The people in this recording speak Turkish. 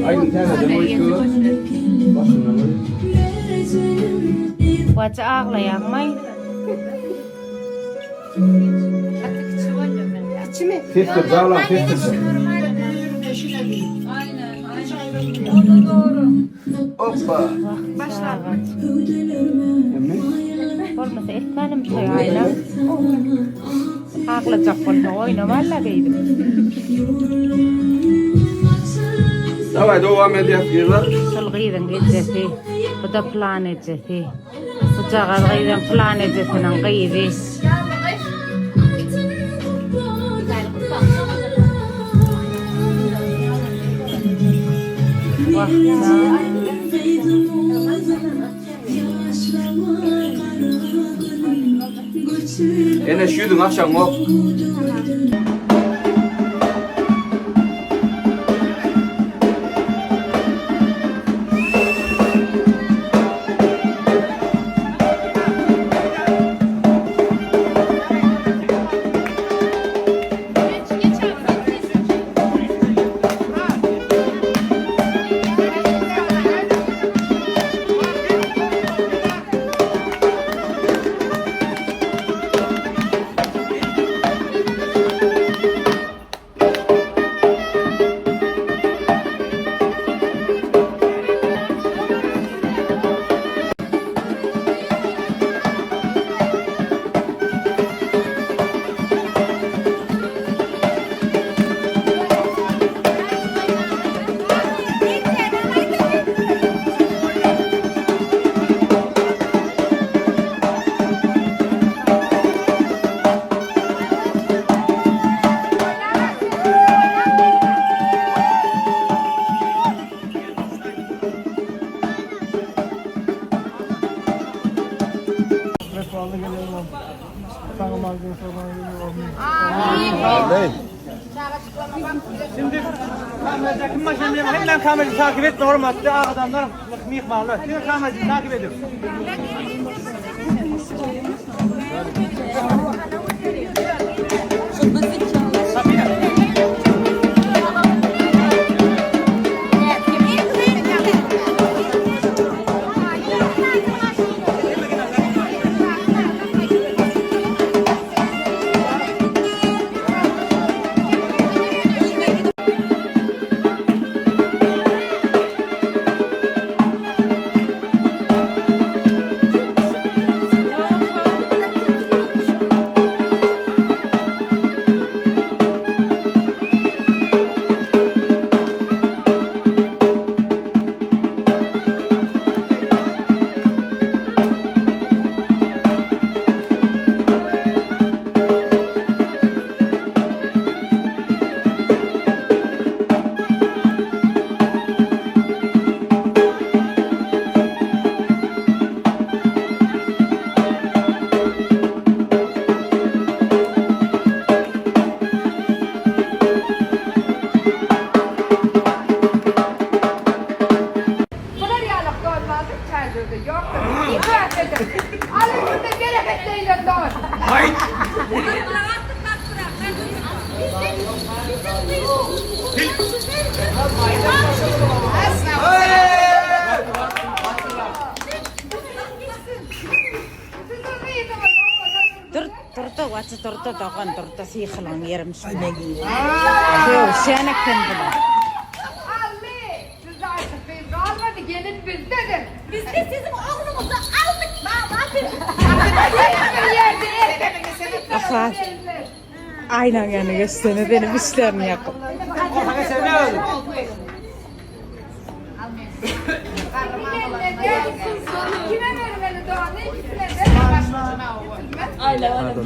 Aynı tane uyku. Baca ağlayanmay. Fistir sağlam fistir. O da doğru. Hoppa. Başla. Emmi. Olmasa etmenim şey aynen. Ağlayacak olsa oynamalla deydim. Davay devam ediyor kızlar. Sılgıydın gecesi. Bu da plan edecesi. Bu cağızgıydın plan edcesinin gıydı. Vahda. Enes yudun akşam o. Şimdi kameracı maşallah hemen kamerayı takip et normalde adamlar mihmanlar. Şimdi kamerayı takip ediyor. Turta doğan turta sıyıkılan yerim şu. Yok şenek kendine. Ali, siz artık biz kalmadı, gelin bizdedir. Biz de sizin oğlunuzu aldık. Afar. Aynen yani gösterine benim işlerini yakın. Ortada sen ne oldu? Kime vermeli doğanı? İkisine de. Ayla öyle.